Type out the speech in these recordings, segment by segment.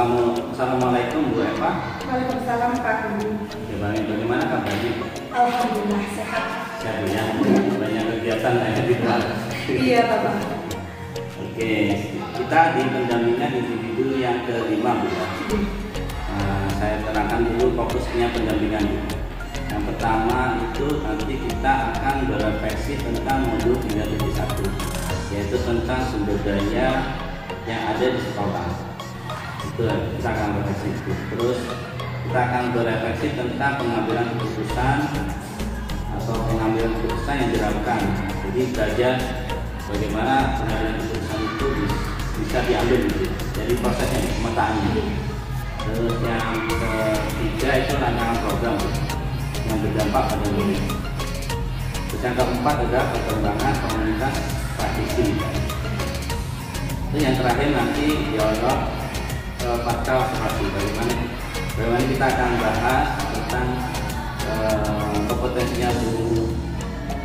Assalamualaikum Bu Eva. Waalaikumsalam Pak. Bagaimana kabarnya? Alhamdulillah sehat. Sehat Bu ya. Banyak kegiatan di luar. Iya Bapak. Oke, kita di pendampingan individu yang kelima Bu ya. Saya terangkan dulu fokusnya pendampingan. Yang pertama itu nanti kita akan berefleksi tentang modul 3.1, yaitu tentang sumber daya yang ada di sekolah. Itu kita akan berefleksi. Terus kita akan berefleksi tentang pengambilan keputusan atau pengambilan keputusan yang dilakukan. Jadi belajar bagaimana pengambilan keputusan itu bisa diambil gitu. Jadi prosesnya, pemetaannya. Terus yang ketiga itu rancangan program yang berdampak pada murid. Terus yang keempat adalah perkembangan komunitas praktisi. Terus yang terakhir nanti dialog pasca observasi. Bagaimana kita akan bahas tentang kompetensinya Bu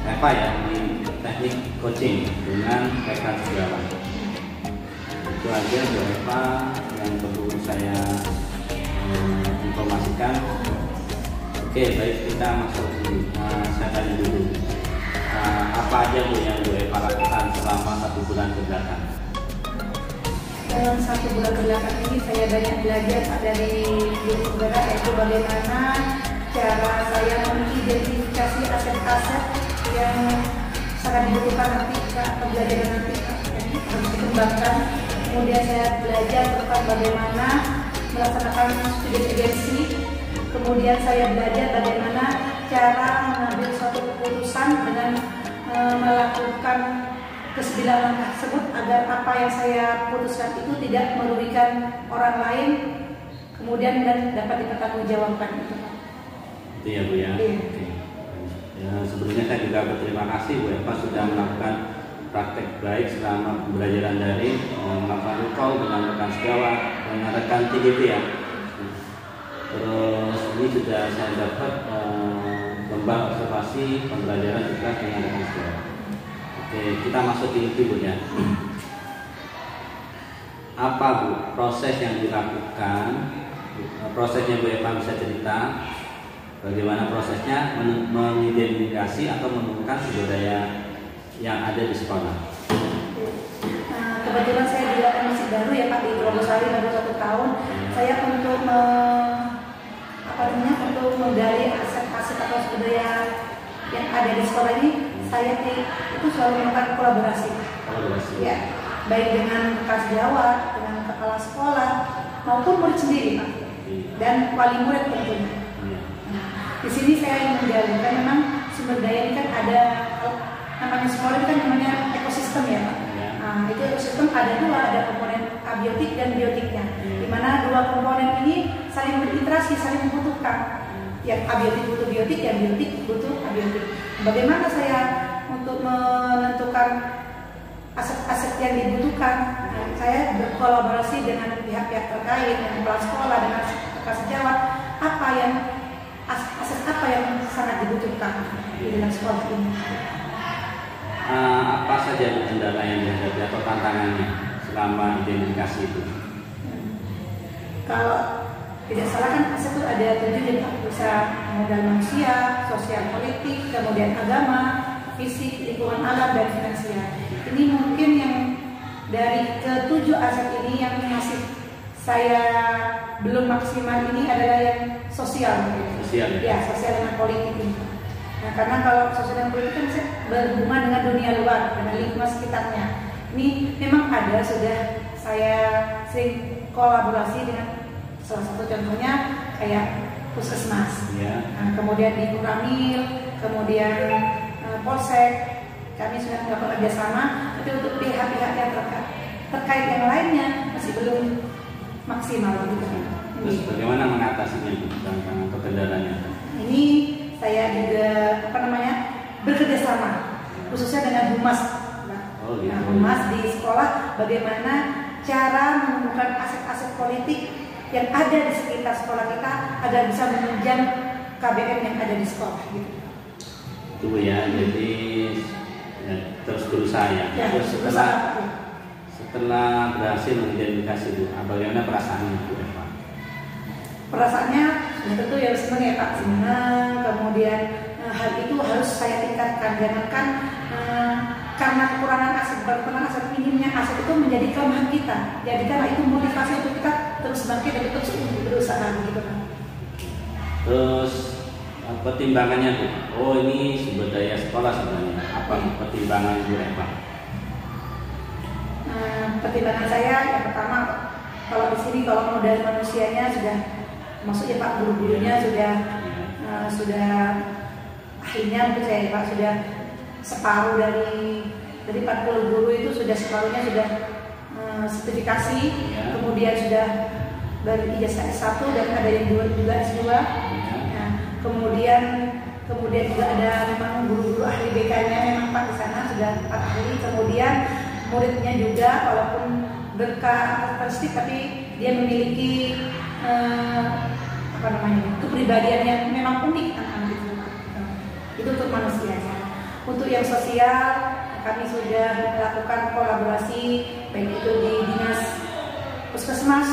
Eva ya di teknik coaching dengan rekan sejawat. Itu aja Bu Eva yang perlu saya informasikan. Oke, baik, kita masuk dulu. Saya tanya dulu, apa aja Bu yang Bu Eva lakukan selama 1 bulan kebelakang? Dalam 1 bulan kebelakang ini saya banyak belajar Pak dari guru penggerak, yaitu bagaimana cara saya mengidentifikasi aset-aset yang sangat dibutuhkan nanti atau belajar nanti yang harus dikembangkan. Kemudian saya belajar tentang bagaimana melaksanakan studi urgensi. Kemudian saya belajar bagaimana cara mengambil suatu keputusan dengan melakukan ke-9 langkah tersebut agar apa yang saya putuskan itu tidak merugikan orang lain, kemudian dan dapat dipertanggungjawabkan itu. Itu ya Bu ya. Iya. Oke. Ya, sebelumnya saya juga berterima kasih Bu Eva sudah melakukan praktek baik selama pembelajaran daring, melakukan recall dengan rekan sejawat dengan rekan TGP ya. Terus ini sudah saya dapat lomba observasi pembelajaran juga dengan rekan sejawat. Oke, kita masuk di inti Bu ya. Apa Bu proses yang dilakukan? Prosesnya Bu Eva bisa cerita bagaimana prosesnya mengidentifikasi atau menemukan sumber daya yang ada di sekolah. Kebetulan saya juga masih baru ya Pak di Wonosari, baru 1 tahun. Saya untuk untuk menggali aset-aset atau sumber daya yang ada di sekolah ini, saya itu selalu melakukan kolaborasi. Ya, baik dengan rekan sejawat, dengan kepala sekolah maupun murid sendiri Pak, dan wali murid tentunya. Di sini saya ingin menggali, kan memang sumber daya ini kan ada, namanya sekolah ini kan namanya ekosistem ya Pak. Nah, itu ekosistem ada 2, ada komponen abiotik dan biotiknya, di mana 2 komponen ini saling berinteraksi, saling membutuhkan. Yang abiotik butuh biotik, yang biotik butuh abiotik. Bagaimana saya untuk menentukan aset-aset yang dibutuhkan? Saya berkolaborasi dengan pihak-pihak terkait, dengan kepala sekolah, dengan rekan sejawat, aset apa yang sangat dibutuhkan di dalam sekolah ini. Apa saja kendala yang dihadapi atau tantangannya selama identifikasi itu? Kalau tidak salah kan aset itu ada 7 Pak, bisa modal manusia, sosial politik, kemudian agama, fisik, lingkungan alam, dan finansial. Ini mungkin yang dari ke-7 aset ini yang masih saya belum maksimal ini adalah yang sosial. Sosial ya, sosial dengan politik ini. Nah, karena kalau sosial dan politik kan bisa berhubungan dengan dunia luar, dengan lingkungan sekitarnya. Ini memang ada, sudah saya sering kolaborasi dengan salah satu contohnya kayak puskesmas, nah, kemudian di Kuramil, kemudian Polsek, kami sudah melakukan kerjasama. Tapi untuk pihak-pihak yang terkait yang lainnya masih belum maksimal gitu. Terus bagaimana mengatasinya tantangan atau kendalanya? Ini saya juga bekerja sama, khususnya dengan humas. Nah, humas di sekolah, bagaimana cara menemukan aset-aset politik yang ada di sekitar sekolah kita agar bisa menunjang KBM yang ada di sekolah gitu. Itu ya, jadi ya, terus berusaha ya. Ya, Terus setelah berhasil mengidentifikasi Bu, bagaimana perasaannya Bu Eva? Perasaannya tentu ya senang ya Pak, senang. Kemudian hal itu harus saya tingkatkan, jangankan karena kekurangan aset, kekurangan aset, minimnya aset itu menjadi kelemahan kita. Jadikanlah itu motivasi untuk kita terus bangkit dan terus berusaha gitu kan. Terus pertimbangannya Bu, oh ini sumber daya sekolah sebenarnya. Apa pertimbangan Bu Eva? Pertimbangan saya yang pertama, kalau di sini kalau modal manusianya sudah, maksudnya Pak guru-gurunya sudah ahlinya mungkin saya Pak sudah separuh dari 40 guru itu sudah separuhnya sudah sertifikasi, kemudian sudah berijazah S1 dan ada yang juga S2. Nah, kemudian juga ada memang guru-guru ahli BK-nya memang Pak di sana sudah Pak ahli. Kemudian muridnya juga walaupun berkarakteristik tapi dia memiliki kepribadian yang memang unik anak-anak itu. Itu untuk manusianya. Untuk yang sosial kami sudah melakukan kolaborasi baik itu di dinas puskesmas.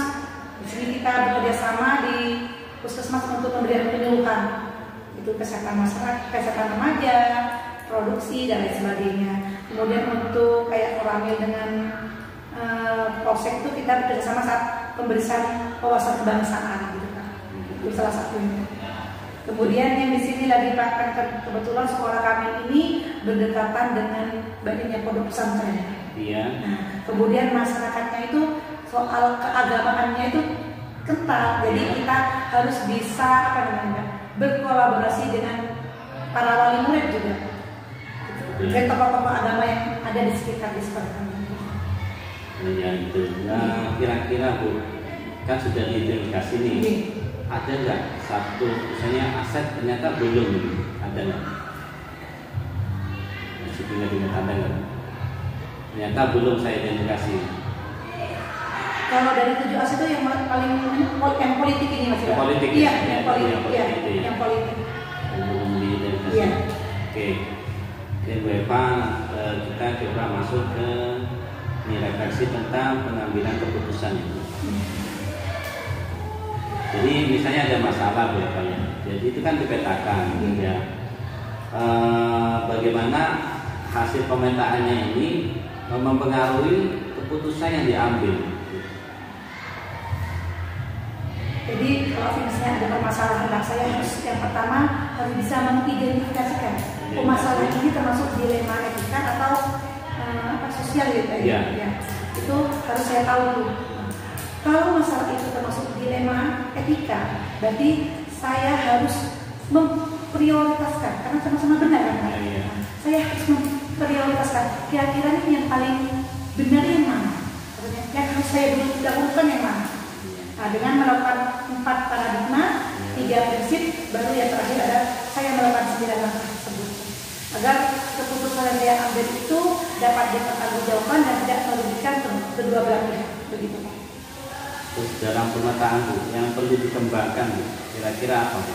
Di sini kita bekerja sama di puskesmas untuk memberikan penyuluhan itu kesehatan masyarakat, kesehatan remaja, produksi dan lain sebagainya. Kemudian untuk kayak Koramil dengan Polsek itu kita bekerjasama saat pemberian wawasan kebangsaan gitu kan. Itu salah satunya. Kemudian yang di sini lagi Pak, kebetulan sekolah kami ini berdekatan dengan banyaknya pondok pesantren. Iya. Nah, kemudian masyarakatnya itu soal keagamaannya itu kental. Jadi kita harus bisa berkolaborasi dengan para wali murid juga. Dan tokoh-tokoh agama yang ada di sekitar di sekolah kami. Ya itu. Nah, kira-kira Bu, kan sudah diidentifikasi nih. Ada nggak satu misalnya aset ternyata belum, ada nggak? Masih ingat ada nggak? Ternyata belum saya identifikasi. Kalau dari 7 aset itu yang paling yang politik ini Mas? Yang politik. Iya, yang politik. Iya, yang politik. Belum diidentifikasi. Iya. Oke. Jadi Bu Eva, kita coba masuk ke refleksi tentang pengambilan keputusan itu. Jadi misalnya ada masalah Bu Eva ya. Jadi itu kan dipetakan ya. Bagaimana hasil pemetaannya ini mempengaruhi keputusan yang diambil. Jadi kalau misalnya ada permasalahan, saya harus yang pertama harus bisa mengidentifikasikan permasalahan ini termasuk dilema etika atau sosial gitu ya. Itu harus saya tahu dulu. Kalau masalah itu termasuk dilema etika, berarti saya harus memprioritaskan karena sama-sama benar kan? Saya harus memprioritaskan kira-kira ini yang paling benar yang mana? Yang harus saya dahulukan yang mana? Nah, dengan melakukan 4 paradigma, 3 prinsip, baru yang terakhir ada saya melakukan 9 langkah tersebut. Agar keputusan yang saya ambil itu dapat dipertanggungjawabkan dan tidak merugikan kedua belah pihak. Begitu Pak. Terus dalam pemetaan Bu, yang perlu dikembangkan Bu, kira-kira apa Bu?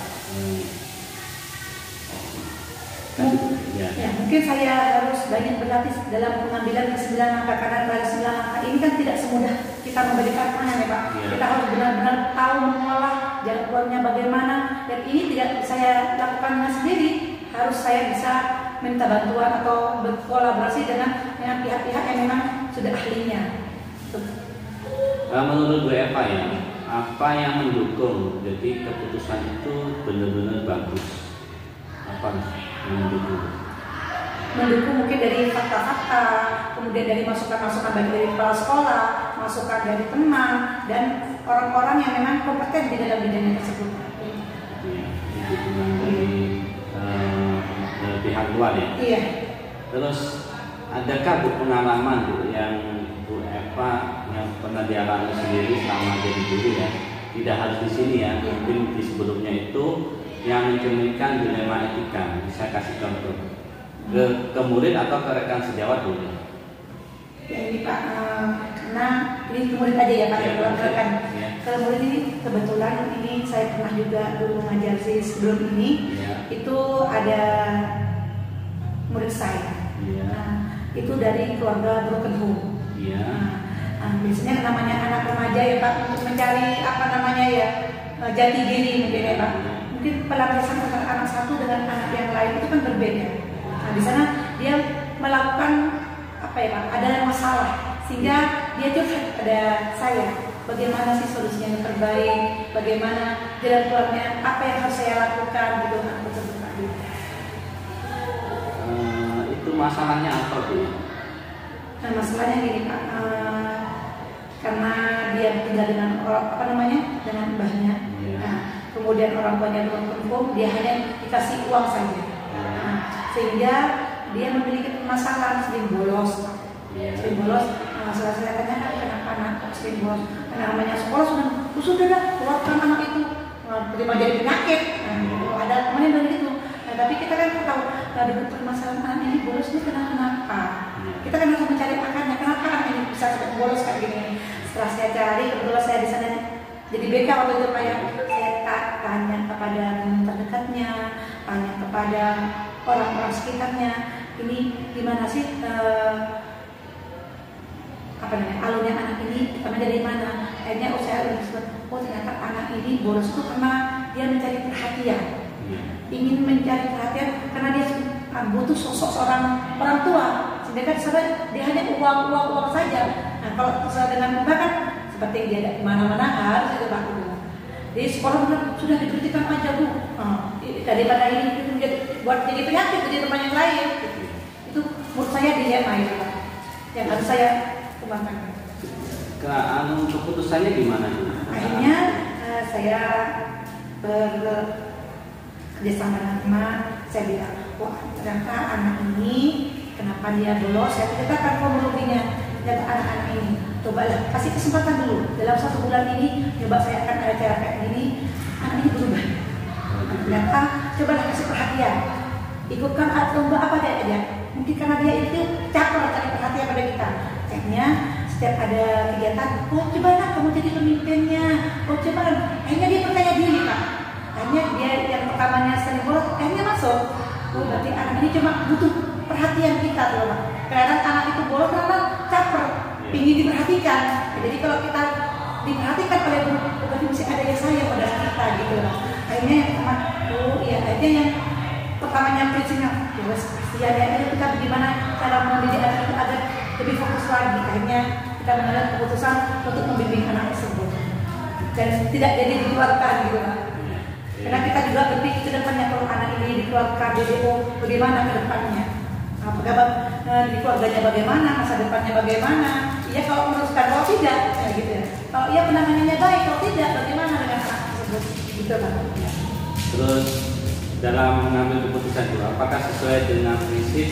Ya, mungkin saya harus banyak berlatih dalam pengambilan ke-9 langkah karena dari 9 langkah ini kan tidak semudah kita memberikan tangan ya Pak. Kita harus benar-benar tahu mengolah jalan keluarnya bagaimana, dan ini tidak saya lakukan sendiri, harus saya bisa minta bantuan atau berkolaborasi dengan pihak-pihak yang memang sudah ahlinya. Menurut Bu Eva ya, apa yang mendukung jadi keputusan itu benar-benar bagus? Apa yang mendukung? Mendukung mungkin dari fakta-fakta, kemudian dari masukan-masukan baik dari kepala sekolah, masukan dari teman, dan orang-orang yang memang kompeten di dalam bidangnya tersebut. Iya, dukungan dari pihak luar ya. Iya. Terus adakah Bu pengalaman Bu yang Bu Eva yang pernah dialami sendiri selama jadi guru ya? Tidak harus di sini ya, mungkin di sebelumnya itu yang mencerminkan dilema etika. Bisa kasih contoh ke murid atau ke rekan sejawat dulu? Ya ini Pak, karena ini murid aja ya Pak, yang rekan. Kalau murid ini kebetulan ini saya pernah juga dulu ngajar sebelum ini, itu ada murid saya. Nah, itu dari keluarga broken home. remaja ya Pak, untuk mencari apa namanya ya, jati diri mungkin ya Pak. Mungkin pelampiasan antara anak satu dengan anak yang lain itu kan berbeda. Nah di sana dia melakukan apa ya Pak, ada masalah sehingga dia curhat pada saya. Bagaimana sih solusinya yang terbaik, bagaimana jalan keluarnya, apa yang harus saya lakukan gitu Pak. Itu masalahnya apa Bu? Nah masalahnya gini Pak, karena dia tinggal dengan apa namanya, dengan mbahnya. Nah, kemudian orang tuanya belum, dia hanya dikasih uang saja. Nah, sehingga dia memiliki permasalahan sering bolos. Sering bolos. Masalah saya tanyakan kenapa anak sering bolos? Karena namanya sekolah sudah keluarkan anak itu, terima jadi penyakit. Nah, ada temannya dari itu. Nah, tapi kita kan tahu dengan permasalahan anak ini bolos ini kenapa? Kita kan harus mencari akarnya. Kenapa anak ini bisa sampai bolos kayak gini? Setelah saya cari, kebetulan saya di sana jadi BK waktu itu Pak ya. Saya tanya kepada teman terdekatnya, tanya kepada orang-orang sekitarnya. Ini gimana sih? Apa namanya, alurnya anak ini pertama dari mana? Akhirnya saya disebut, oh ternyata anak ini bolos itu karena dia mencari perhatian, ingin mencari perhatian karena dia butuh sosok seorang orang tua. Sedangkan dia hanya uang saja. Nah kalau sesuai dengan mbak kan seperti dia ada kemana-mana harus itu Pak. Di sekolah sudah diberhentikan aja Bu. Daripada ini buat jadi penyakit jadi teman yang lain. Itu menurut saya dilema itu Pak. Yang harus saya keputusannya gimana? Akhirnya saya bekerjasama dengan teman, saya bilang, wah ternyata anak ini kenapa dia bolos? Saya ceritakan kronologinya. Ternyata anak-anak ini, cobalah kasih kesempatan dulu. Dalam 1 bulan ini, coba saya akan ada cara kayak gini, anak ini berubah. Ternyata cobalah kasih perhatian. Ikutkan lomba apa aja. Mungkin karena dia itu caper cari perhatian pada kita. Akhirnya setiap ada kegiatan, oh coba nak kamu jadi pemimpinnya, oh coba. Akhirnya dia percaya diri Pak. Akhirnya dia yang pertamanya sering bolos, akhirnya masuk. Oh berarti anak ini cuma butuh perhatian kita tuh Pak. Kadang anak itu bolos karena caper, ingin diperhatikan. Jadi kalau kita diperhatikan oleh guru, berarti mesti ada yang sayang pada kita gitu Pak. Akhirnya yang pertama, oh iya, akhirnya yang pertamanya prinsipnya, ya kita bagaimana cara mendidik anak itu agar lebih fokus lagi. Akhirnya kita mengambil keputusan untuk membimbing anak tersebut dan tidak jadi dikeluarkan gitu Pak. Karena kita juga berpikir ke depannya, kalau anak ini dikeluarkan DDO bagaimana ke depannya, di keluarganya bagaimana, masa depannya bagaimana. Iya kalau meneruskan, kalau tidak ya gitu ya. Kalau iya penanganannya baik, kalau tidak bagaimana dengan anak tersebut gitu Pak. Terus dalam mengambil keputusan itu apakah sesuai dengan prinsip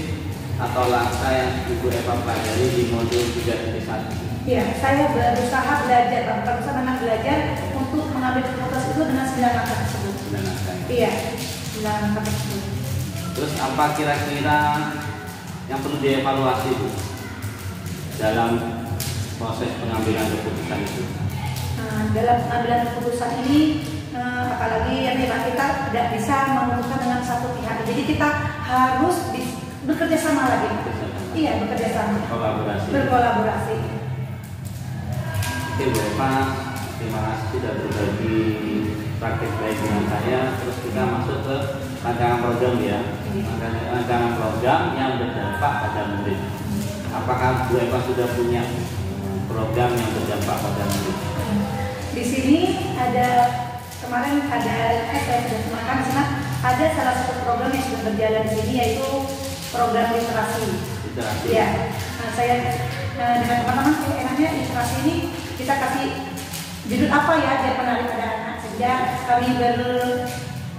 atau langkah yang Ibu Eva pelajari di modul 3.1? Iya, saya berusaha belajar, berusaha dengan belajar untuk mengambil keputusan itu dengan 9 langkah tersebut. 9 langkah. Iya, 9 langkah tersebut. Terus apa kira-kira yang perlu dievaluasi Bu dalam proses pengambilan keputusan itu? Dalam pengambilan keputusan ini, apalagi yang kita tidak bisa memutuskan dengan satu pihak. Jadi kita harus bekerja sama lagi. Iya, bekerja sama. Berkolaborasi. Oke Bu Eva, terima kasih sudah berbagi praktik baik dengan saya. Terus kita masuk ke rancangan program ya. Rancangan program yang berdampak pada murid. Apakah Bu Eva sudah punya program yang berdampak pada murid? Di sini ada kemarin saya sudah semakan di sana ada salah satu program yang sudah berjalan di sini, yaitu program literasi. Ya, saya dengan teman-teman enaknya literasi ini kita kasih judul apa ya biar menarik pada anak. Sehingga kami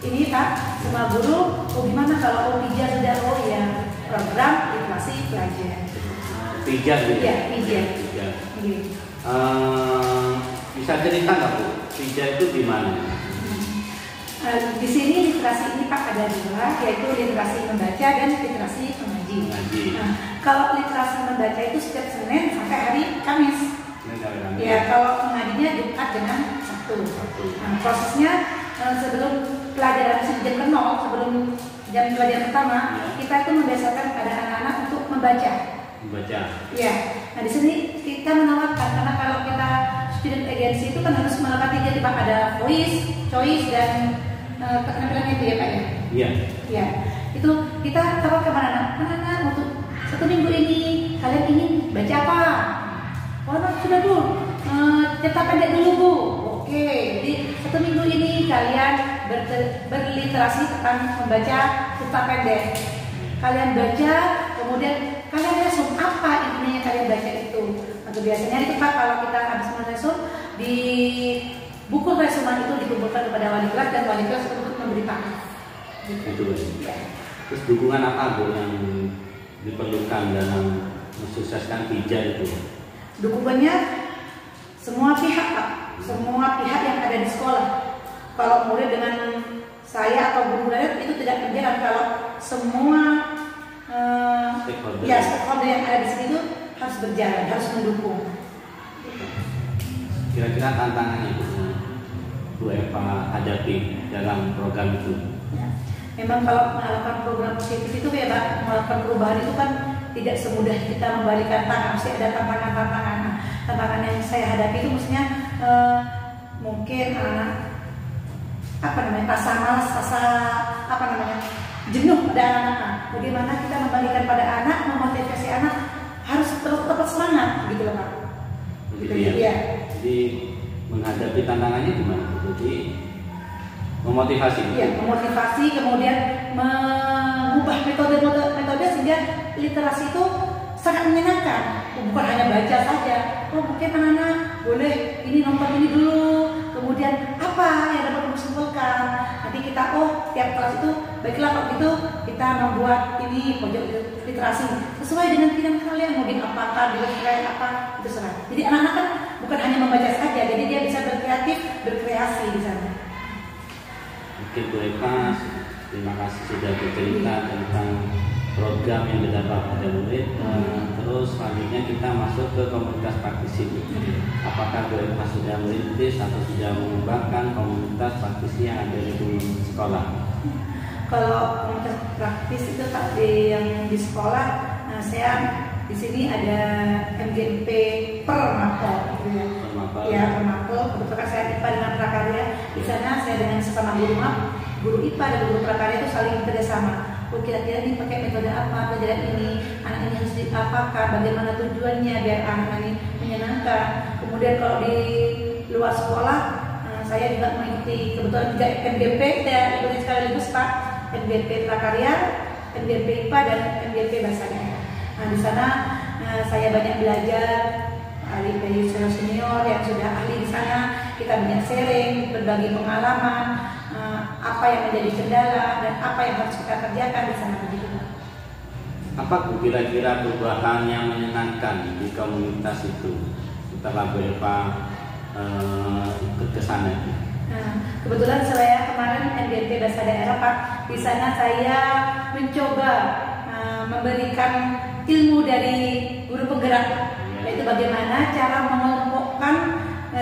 ini Pak sama guru, oh gimana kalau pijat sudah ya program literasi pelajar. Pijat gitu. Ya, pijat. Bisa cerita nggak Bu? Pijat itu di mana? Di sini literasi ini Pak ada 2, yaitu literasi membaca dan literasi mengaji. Kalau literasi membaca itu setiap Senin sampai hari Kamis. Ya, kalau mengajinya Jumat dengan Sabtu. Prosesnya sebelum pelajaran jam ke 0, sebelum jam pelajaran pertama, kita itu membiasakan pada anak-anak untuk membaca. Membaca. Ya. Nah di sini kita menawarkan, karena kalau kita student agency itu kan harus melengkapi jadi Pak, ada voice, choice dan keterampilan itu ya Pak ya. Iya. Ya, itu kita taruh kemana anak untuk 1 minggu ini kalian ingin baca apa? Oh sudah Bu, cerita pendek dulu Bu. Oke, jadi 1 minggu ini kalian berliterasi tentang membaca cerita pendek. Kalian baca, kemudian kalian resume apa intinya kalian baca itu. Atau biasanya itu Pak, kalau kita habis meresume di buku resuman itu dikumpulkan kepada wali kelas dan wali kelas untuk memberitakan. Itu ya. Terus dukungan apa Bu yang diperlukan dalam mensukseskan PIJA itu? Dukungannya semua pihak Pak, semua pihak yang ada di sekolah. Kalau murid dengan saya atau guru lain itu tidak berjalan kalau semua stakeholder yang ada di sini itu harus berjalan, harus mendukung. Kira-kira tantangannya Bu Eva hadapi dalam program itu? Ya. Memang kalau melakukan program positif itu ya Pak, melakukan perubahan itu kan tidak semudah kita membalikan tangan, pasti ada tantangan-tantangan. Nah, tantangan yang saya hadapi itu maksudnya mungkin rasa malas, jenuh pada anak-anak. Bagaimana kita membalikan pada anak, memotivasi anak harus tetap semangat gitu loh Pak. Gitu ya. Jadi menghadapi tantangannya gimana? Jadi memotivasi. Iya, memotivasi, kemudian mengubah metode sehingga literasi itu sangat menyenangkan. Bukan hanya baca saja. Oh mungkin anak-anak boleh ini nonton ini dulu. Kemudian apa yang dapat disimpulkan? Nanti kita tiap kelas itu baiklah kalau gitu kita membuat ini pojok literasi sesuai dengan pilihan kalian. Mungkin apakah kalian apa itu serah. Jadi anak-anak kan bukan hanya membaca saja, jadi dia bisa berkreasi di sana. Oke Bu Eva, terima kasih sudah bercerita tentang program yang didapat pada murid. Terus selanjutnya kita masuk ke komunitas praktisi. Apakah Bu Eva sudah merintis atau sudah mengembangkan komunitas praktisi yang ada di sekolah? Kalau komunitas praktis itu tadi yang di sekolah, saya di sini ada MGMP Permapel, gitu ya. Ya Permapel. Kebetulan saya IPA dengan prakarya. Di sana saya dengan sesama guru IPA dan guru prakarya itu saling kerjasama. Kira-kira ini pakai metode apa, pelajaran ini, anak ini harus diapakan, bagaimana tujuannya biar anak ini menyenangkan. Kemudian kalau di luar sekolah, saya juga mengikuti kebetulan juga MGP, saya ikuti sekaligus Pak, MGP prakarya, MGP IPA dan MGP bahasa daerah. Nah di sana saya banyak belajar dari senior yang sudah ahli di sana. Kita banyak sharing, berbagi pengalaman, apa yang menjadi kendala dan apa yang harus kita kerjakan di sana begitu. Apa kira-kira perubahan yang menyenangkan di komunitas itu setelah Bu Eva ikut ke sana? Kebetulan saya kemarin MGP bahasa daerah Pak, di sana saya mencoba memberikan ilmu dari guru penggerak, yaitu bagaimana cara mengelompokkan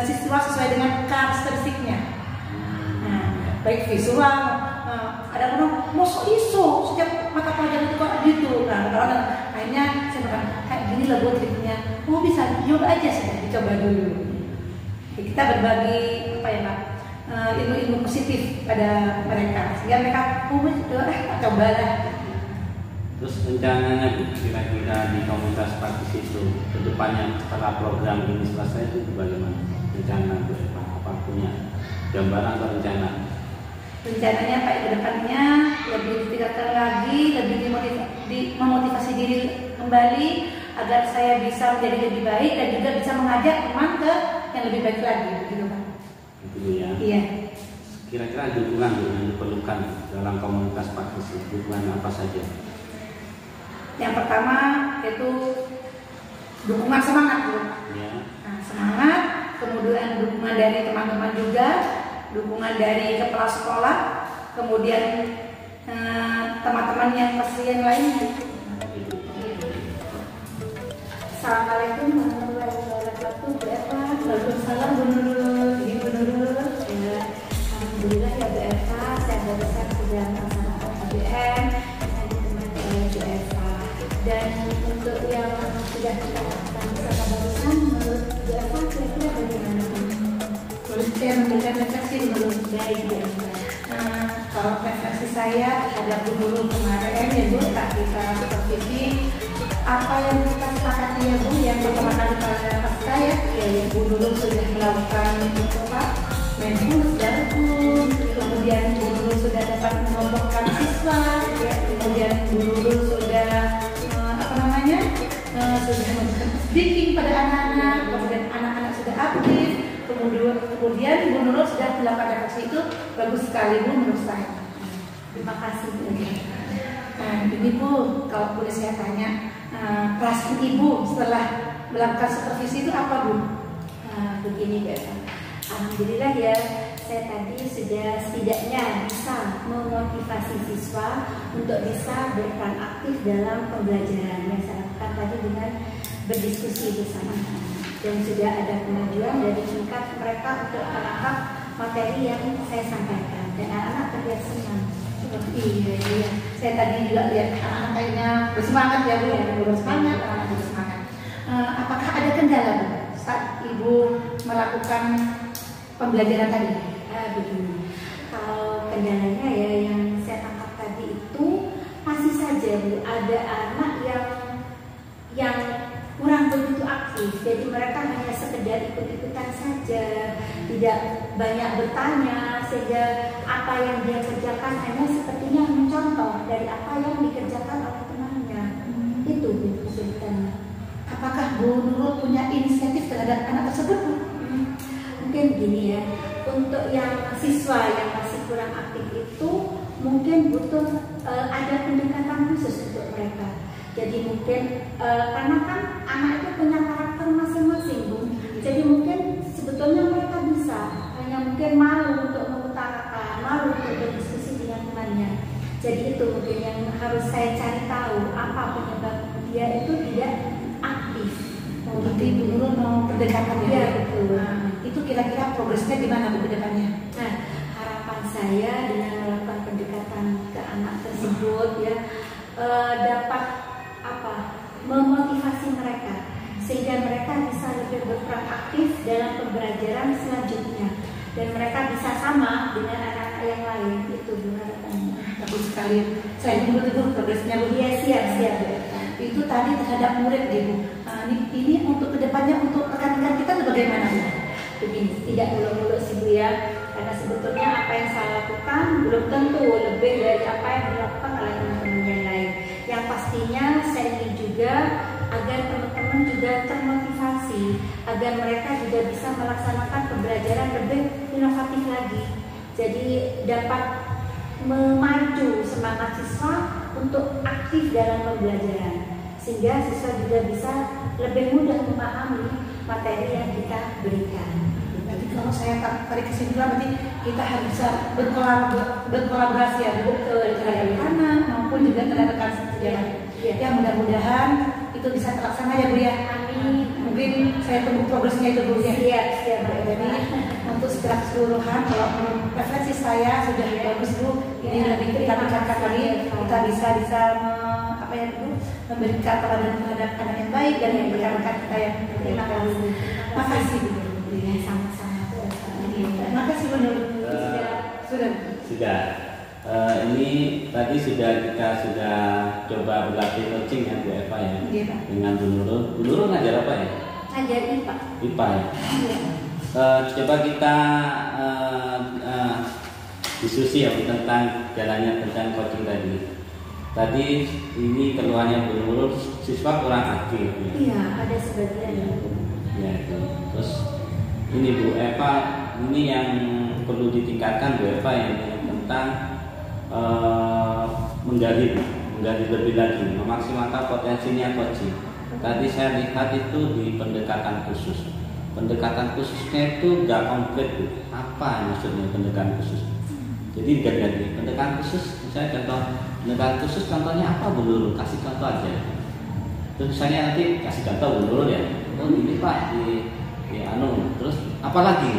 siswa sesuai dengan karakteristiknya. Baik visual, ada orang mosok iso setiap mata pelajaran itu kok gitu. Nah, akhirnya saya bilang kayak gini lah buat triknya. Oh bisa, coba aja sudah dicoba dulu. Kita berbagi apa ya Pak, ilmu-ilmu positif pada mereka sehingga mereka coba lah. Terus rencananya Bu, kira-kira di komunitas praktisi itu kedepannya setelah program ini selesai itu bagaimana rencana Bu Eva? Apa punya gambaran atau rencana? Rencananya Pak, ke depannya lebih ditingkatkan lagi, lebih memotivasi diri kembali agar saya bisa menjadi lebih baik dan juga bisa mengajak teman ke yang lebih baik lagi, gitu Pak. Itu ya. Iya. Kira-kira dukungan yang diperlukan dalam komunitas praktisi, dukungan apa saja? Yang pertama itu dukungan semangat, Bu. Ya. Nah, semangat, kemudian dukungan dari teman-teman juga, dukungan dari kepala sekolah, kemudian teman-teman yang pasien lainnya. Assalamualaikum warahmatullahi wabarakatuh. Waalaikumsalam Bu Nurul. Ibu Nurul. Alhamdulillah ya Bu Eva, saya berusaha sudah melaksanakan KBM dengan ditemani oleh Bu Eva. Dan untuk yang sudah kita lakukan bersama barusan, menurut Bu Eva kira-kira bagaimana? memberikan refleksi dulu. Baik, Bu. Kalau refleksi saya terhadap dulu kemarin ya Bu, kita supervisi apa yang kita sepakati ya Bu, yang pertama kali pada saya ya Bu dulu sudah melakukan apa? Menhus Darkun, kemudian Bu dulu sudah dapat mengelompokkan siswa, ya, kemudian Bu dulu sudah sudah memberikan speaking pada anak-anak, kemudian anak-anak sudah aktif, kemudian Bu Nurul sudah melakukan refleksi itu bagus sekali Bu menurut saya. Terima kasih Bu. Nah, ini Bu, kalau boleh saya tanya, perasaan Ibu setelah melakukan supervisi itu apa Bu? Begini Bu, alhamdulillah ya, saya tadi sudah setidaknya bisa memotivasi siswa untuk bisa berperan aktif dalam pembelajaran yang saya lakukan tadi dengan berdiskusi bersama dan sudah ada kemajuan dari tingkat mereka untuk menangkap materi yang saya sampaikan dan anak-anak terlihat senang. Iya. Saya tadi juga lihat anak-anak kayaknya bersemangat ya Bu, bersemangat, anak bersemangat. Apakah ada kendala Bu saat Ibu melakukan pembelajaran tadi? Begini, kalau kendalanya ya yang saya tangkap tadi itu masih saja Bu, ada anak yang kurang begitu aktif, jadi mereka hanya sekedar ikut-ikutan saja, tidak banyak bertanya, sehingga apa yang dia kerjakan hanya sepertinya mencontoh dari apa yang dikerjakan oleh temannya. Itu Bu kesulitannya. Apakah Bu Nurul punya inisiatif terhadap anak tersebut Bu? Mungkin gini ya, untuk yang siswa yang masih kurang aktif itu mungkin butuh ada pendekatan khusus untuk mereka. Jadi mungkin karena kan anak itu punya karakter masing-masing Bu. Jadi mungkin sebetulnya mereka bisa, hanya mungkin malu untuk mengutarakan, malu untuk berdiskusi dengan temannya. Jadi itu mungkin yang harus saya cari tahu, apa penyebab dia itu tidak aktif. Berarti Bu Nurul mau pendekatan ya? Iya betul. Itu kira-kira progresnya di mana Bu kedepannya? Nah, harapan saya dengan melakukan pendekatan ke anak tersebut ya dapat memotivasi mereka sehingga mereka bisa lebih berperan aktif dalam pembelajaran selanjutnya dan mereka bisa sama dengan anak-anak yang lain. Itu Bu harapannya. Bagus sekali. Saya tunggu progresnya Bu. Iya siap. Itu tadi terhadap murid Bu. Ini untuk kedepannya untuk rekan-rekan kita bagaimana Bu? Begini, tidak muluk-muluk sih Bu ya, karena sebetulnya apa yang saya lakukan belum tentu lebih dari apa yang dilakukan oleh teman-teman yang lain. Yang pastinya saya ingin juga agar teman-teman juga termotivasi, agar mereka juga bisa melaksanakan pembelajaran lebih inovatif lagi. Jadi dapat memacu semangat siswa untuk aktif dalam pembelajaran, sehingga siswa juga bisa lebih mudah memahami materi yang kita berikan. Berarti kalau saya tarik kesimpulan, berarti kita harus bisa berkolaborasi ya Bu, terhadap anak maupun juga terhadap rekan sejarah. Ya mudah-mudahan itu bisa terlaksana ya Bu ya. Amin. Mungkin saya tunggu progresnya itu Bu ya. Siap. Jadi untuk secara keseluruhan kalau refleksi saya sudah bagus Bu. Ini lebih kita tingkatkan lagi, kita bisa memberikan teladan terhadap anak yang baik dan yang rekan-rekan kita yang terima kasih. Makasih Bu. Sama-sama. Terima kasih Bu Nurul. Sudah. Ini tadi kita sudah coba berlatih coaching ya Bu Eva ya. Iya, dengan Bu Nurul. Bu Nurul ngajar apa ya? Ngajar IPA. IPA ya. Iya. Coba kita diskusi ya tentang jalannya tentang coaching tadi. Tadi ini keluhannya Bu Nurul, siswa kurang aktif. Ya? Iya, ada sebagian. Ya itu. Terus ini Bu Eva, ini yang perlu ditingkatkan Bu Eva yang tentang menggali lebih lagi, memaksimalkan potensinya coaching. Tadi saya lihat itu di pendekatan khusus. Pendekatan khususnya itu nggak komplit Bu. Apa maksudnya pendekatan khusus? Jadi ganti pendekatan khusus, misalnya contoh pendekatan khusus contohnya apa Bu Nurul? Kasih contoh aja. Terus misalnya nanti kasih contoh Bu Nurul ya. Oh ini Pak terus apa lagi?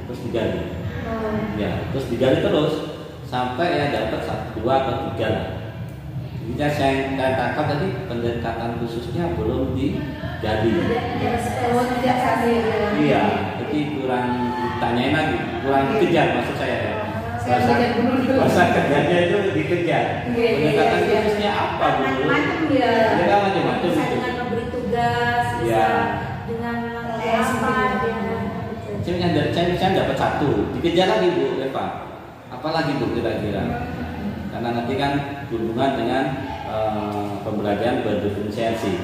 Terus digali. Ya, terus digali terus sampai ya dapat 1, 2 atau 3 lah. Jadi saya tangkap tadi pendekatan khususnya belum digali. Tidak Iya, nanti kurang tanyain lagi, kurang dikejar maksud saya ya. Bahasa kerjanya itu dikejar. Pendekatan khususnya apa dulu? Macam-macam ya. Kan macam-macam. Bisa dengan memberi tugas, bisa dengan apa ya. Saya dapat satu, dikejar lagi Bu Eva. Apalagi Bu kira-kira? Karena nanti kan hubungan dengan pembelajaran berdiferensiasi.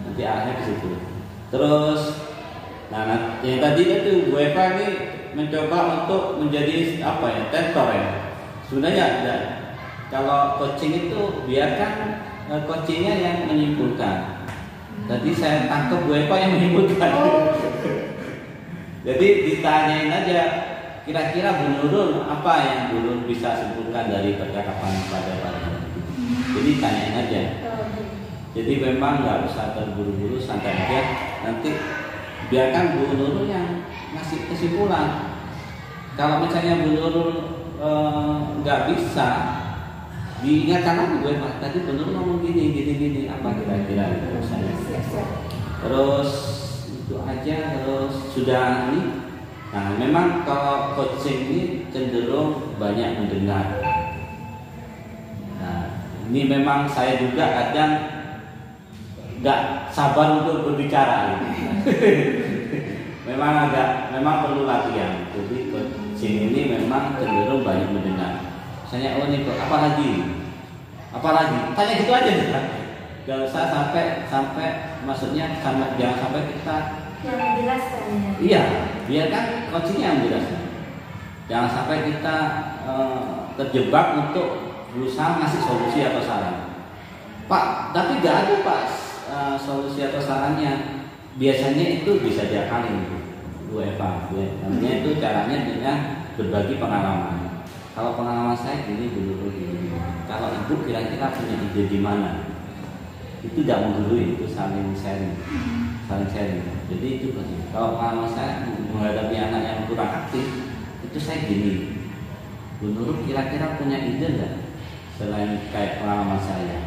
Nanti arahnya ke situ. Terus, nah yang tadi itu Bu Eva ini mencoba untuk menjadi apa ya, tentor ya. Sebenarnya tidak. Kalau coaching itu biarkan coachingnya yang menyimpulkan. Tadi saya tangkap Bu Eva yang menyimpulkan. Jadi ditanyain aja, kira-kira Bu Nurul apa yang Bu Nurul bisa simpulkan dari percakapan pada hari ini. Jadi tanyain aja. Jadi memang nggak usah terburu-buru, santai aja. Nanti biarkan Bu Nurul yang ngasih kesimpulan. Kalau misalnya Bu Nurul nggak bisa, diingatkan lagi Bu Eva, tadi Bu Nurul ngomong gini, apa kira-kira itu misalnya. Terus itu aja, terus sudah ini. Nah memang kalau coaching ini cenderung banyak mendengar. Nah ini memang saya juga kadang nggak sabar untuk berbicara. memang perlu latihan. Jadi coaching ini memang cenderung banyak mendengar. Misalnya oh nih apa lagi, tanya gitu aja. Gak usah sampai maksudnya jangan sampai kita yang menjelaskan ya. Iya, biarkan coachingnya yang menjelaskan. Jangan sampai kita terjebak untuk berusaha ngasih solusi atau saran. Pak, tapi gak ada Pak solusi atau sarannya. Biasanya itu bisa diakalin Bu Eva. Namanya itu caranya dengan berbagi pengalaman. Kalau pengalaman saya gini dulu gini. Kalau ibu kira-kira punya ide di mana? Itu tidak menggurui, itu saling sharing. Jadi itu kalau pengalaman saya menghadapi anak yang kurang aktif, itu saya gini. Bu Nurul kira-kira punya ide nggak selain kayak pengalaman saya?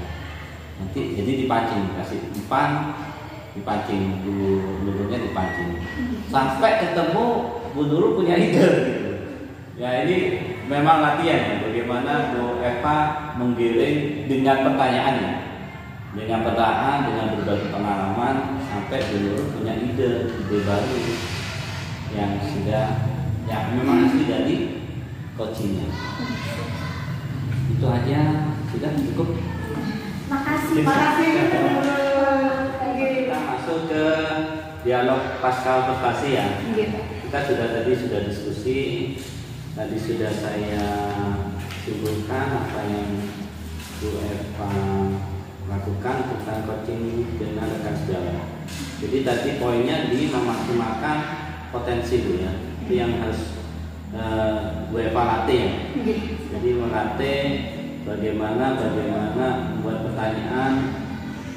Nanti jadi dipancing, kasih umpan, dipancing Bu Nurulnya dipancing. Sampai ketemu Bu Nurul punya ide. Gitu. Ya ini memang latihan ya, bagaimana Bu Eva menggiring dengan pertanyaannya, dengan berbagi pengalaman sampai Bu Nurul punya ide baru yang memang asli dari coachingnya. Itu aja sudah cukup. Makasih. Kita masuk ke dialog pasca prestasi ya. Kita sudah diskusi. Tadi sudah saya simpulkan apa yang Bu Eva lakukan tentang coaching dengan rekan sejawat. Jadi tadi poinnya di memaksimalkan potensi Bu ya. Itu yang harus Bu Eva latih ya. Jadi melatih bagaimana membuat pertanyaan,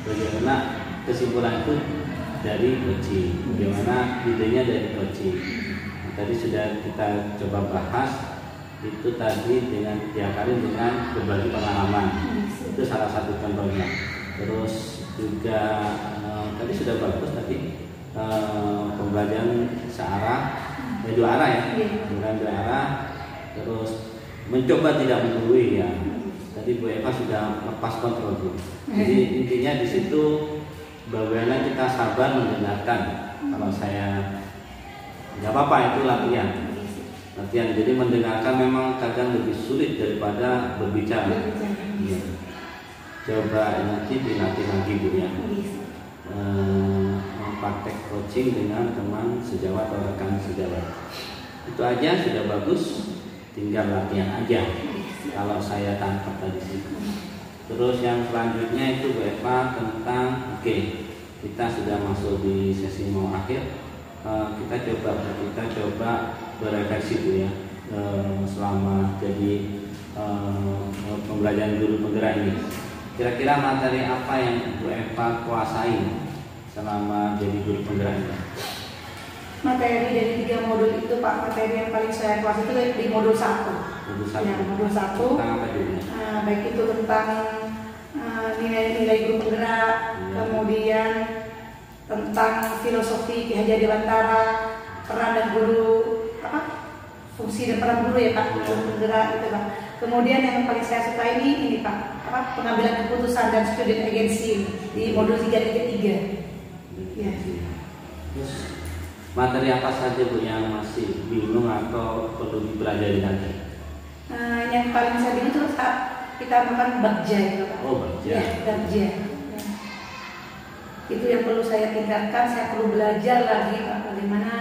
bagaimana kesimpulan itu dari coaching, bagaimana idenya dari coaching. Tadi sudah kita coba bahas itu tadi dengan diakalin dengan berbagi pengalaman, itu salah satu contohnya. Terus juga tadi sudah bagus tadi pembelajaran dua arah ya, pembelajaran dua arah. Terus mencoba tidak menggurui ya. Tadi Bu Eva sudah lepas kontrol Bu. Jadi intinya di situ bagaimana kita sabar mendengarkan. Kalau saya nggak apa-apa itu latihan. Jadi mendengarkan memang kadang lebih sulit daripada berbicara. Ya. Coba nanti dilatih lagi Bu ya. Praktek coaching dengan teman sejawat atau rekan sejawat. Itu aja sudah bagus. Tinggal latihan aja. Kalau saya tangkap tadi sih. Terus yang selanjutnya itu Bu Eva tentang kita sudah masuk di sesi mau akhir. Kita coba berefleksi Bu ya selama jadi pembelajaran guru penggerak ini. Kira-kira materi apa yang Bu Eva kuasai selama jadi guru penggerak ini? Materi dari 3 modul itu Pak, materi yang paling saya kuasai itu di modul 1. Ya, modul 1. Tentang apa itu? Baik itu tentang nilai-nilai guru penggerak, kemudian tentang filosofi Ki Hajar Dewantara, peran dan guru fungsi dan peran guru ya Pak, penggerak itu Pak. Kemudian yang paling saya suka ini Pak, pengambilan keputusan dan student agency di modul 3.3. Ya. Terus materi apa saja Bu yang masih bingung atau perlu dipelajari lagi? Yang paling saya bingung itu saat kita makan bagja itu Pak. Oh bagja. Ya, bagja. Ya. Itu yang perlu saya tingkatkan, saya perlu belajar lagi Pak, bagaimana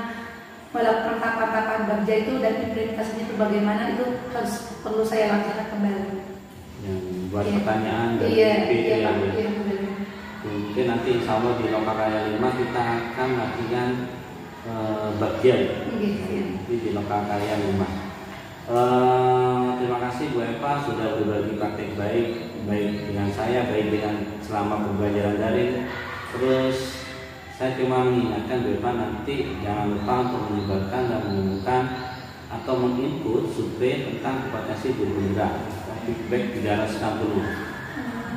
melakukan tahapan-tahapan bagja itu dan implementasinya itu bagaimana, itu harus perlu saya lakukan kembali. Yang buat ya. Pertanyaan dan iya, mungkin nanti insya Allah di Lokakarya 5 kita akan latihan bagja di Lokakarya 5. Terima kasih Bu Eva sudah berbagi praktek baik dengan saya, baik dengan selama pembelajaran daring. Terus saya cuma mengingatkan Bu Eva nanti jangan lupa untuk menyebarkan dan menemukan atau menginput survei tentang kompetensi bergerak feedback 360.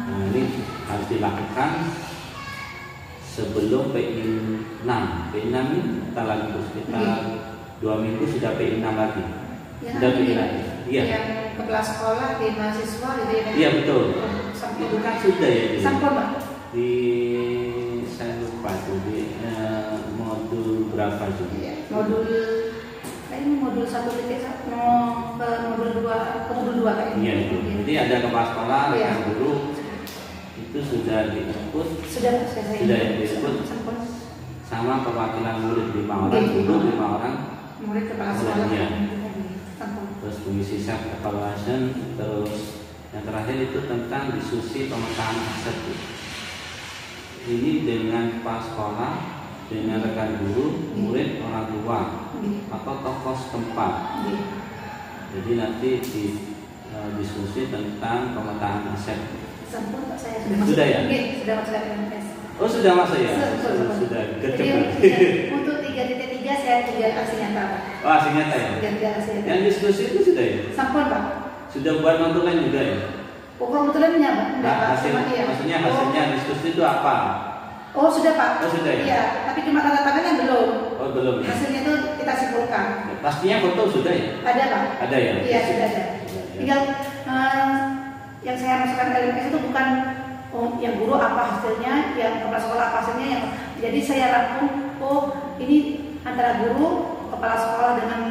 Nah ini harus dilakukan sebelum PI 6. PI 6 ini kita lagi sekitar 2 minggu sudah PI 6 lagi. Sudah PI lagi. Iya. Yang kepala sekolah di mahasiswa gitu ya. Iya betul. Itu kan sudah ya. Sampun Pak. Di saya lupa tuh di modul berapa juga? Iya. Modul 1.1 mau ke modul 2 kayaknya. Iya itu. Jadi ada kepala sekolah, yang guru itu sudah diikut. Sudah diikut. Sama perwakilan murid 5 orang, guru 5 orang. Murid kepala sekolah. Ya. Terus pengisi self evaluation, terus yang terakhir itu tentang diskusi pemetaan aset. Ini dengan kepala sekolah, dengan rekan guru, murid, orang tua, atau tokoh setempat. Jadi nanti diskusi tentang pemetaan aset. Sampun Pak, saya sudah ya? Sudah masuk LMS. Oh sudah masuk ya? Sudah Jadi untuk 3.3 saya tinggal aksi nyata Pak. Oh aksi nyata ya? Yang diskusi itu sudah ya? Sampun Pak. Sudah buat notulen juga ya? Notulennya Pak? Nah, maksudnya hasilnya diskusi itu apa? Oh sudah Pak. Oh sudah ya? Iya, tapi cuma tanda tangannya belum. Oh belum. Hasilnya itu kita simpulkan. Pastinya foto sudah ya? Ada Pak. Ada ya? Iya sudah ada. Tinggal yang saya masukkan ke LMS itu bukan yang guru apa hasilnya, yang kepala sekolah apa hasilnya, yang jadi saya rangkum ini antara guru, kepala sekolah dengan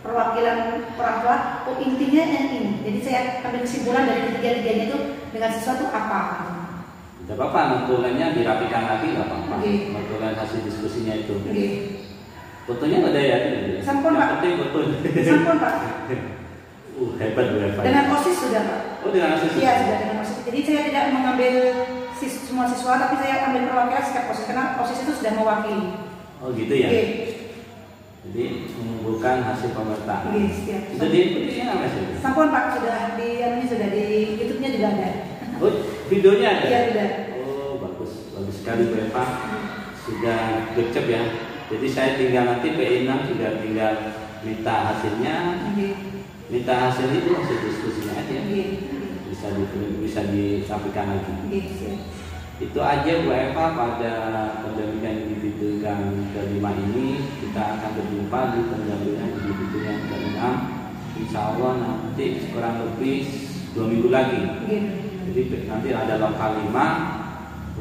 perwakilan orang tua, intinya yang ini. Jadi saya ambil kesimpulan dari ketiga-tiganya itu dengan sesuatu apa. Tidak apa-apa, notulennya dirapikan lagi nggak apa-apa. Notulen hasil diskusinya itu. Fotonya ada ya? Sampun Pak. Penting fotonya. Sampun Pak. Hebat Bu Eva. Dengan OSIS sudah Pak. Oh dengan OSIS? Iya sudah dengan OSIS. Jadi saya tidak mengambil semua siswa, tapi saya ambil perwakilan setiap OSIS karena OSIS itu sudah mewakili. Oh gitu ya? Jadi mengumpulkan hasil pemetaan. Siap. Itu di nggak Mas? Sampun Pak, sudah di sudah di YouTube-nya juga ada. Oh videonya ada? Iya sudah. Oh bagus sekali Bu Eva. Sudah gercep ya. Jadi saya tinggal nanti PI 6 sudah tinggal minta hasilnya. Minta hasil itu hasil diskusinya aja. Bisa disampaikan lagi. Itu aja Bu Eva pada pendampingan individu yang kelima ini. Kita akan berjumpa di pendampingan individu yang ke-6. Insya Allah nanti kurang lebih 2 minggu lagi. Jadi nanti ada lokal 5,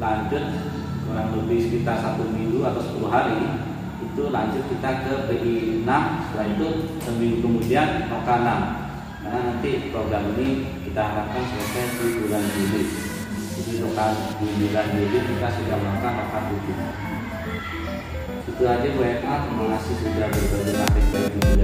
lanjut kurang lebih sekitar 1 minggu atau 10 hari. Itu lanjut kita ke PI 6, setelah itu seminggu kemudian lokal 6. Karena nanti program ini kita harapkan selesai di bulan Juli. Jadi lokal di bulan Juli kita sudah melakukan lokal 7. Itu aja Bu Eva, terima kasih sudah berbagi.